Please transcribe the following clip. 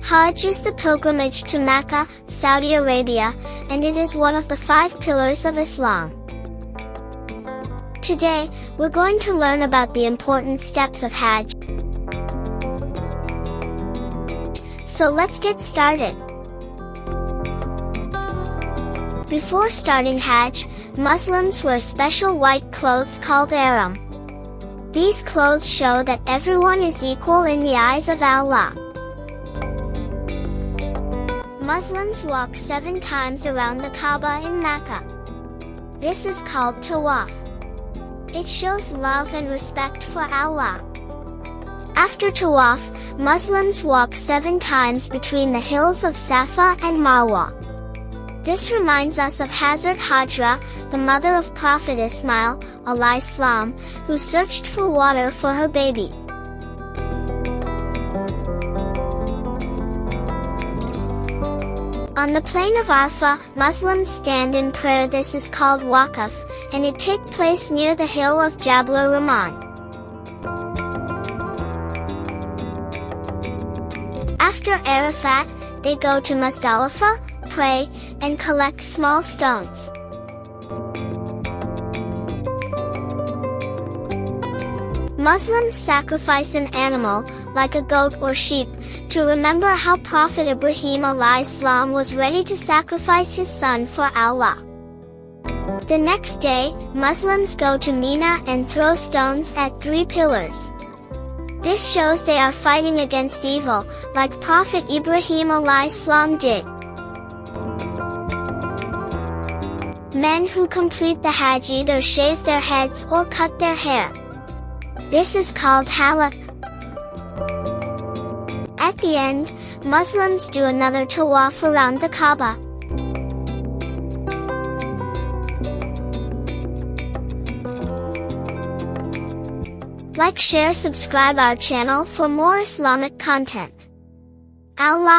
Hajj is the pilgrimage to Mecca, Saudi Arabia, and it is one of the 5 pillars of Islam. Today, we're going to learn about the important steps of Hajj. So let's get started. Before starting Hajj, Muslims wear special white clothes called Ihram. These clothes show that everyone is equal in the eyes of Allah. Muslims walk 7 times around the Kaaba in Mecca. This is called Tawaf. It shows love and respect for Allah. After Tawaf, Muslims walk 7 times between the hills of Safa and Marwa. This reminds us of Hazrat Hajra, the mother of Prophet Ismail, alayhi salam, who searched for water for her baby. On the plain of Arafat, Muslims stand in prayer. This is called Waqf, and it takes place near the hill of Jabal Rahman. After Arafat, they go to Muzdalifah, pray, and collect small stones. Muslims sacrifice an animal, like a goat or sheep, to remember how Prophet Ibrahim alayhi salam was ready to sacrifice his son for Allah. The next day, Muslims go to Mina and throw stones at 3 pillars. This shows they are fighting against evil, like Prophet Ibrahim alayhi salam did. Men who complete the Hajj either shave their heads or cut their hair. This is called halaq. At the end, Muslims do another tawaf around the Kaaba. Like, share, subscribe our channel for more Islamic content. Allah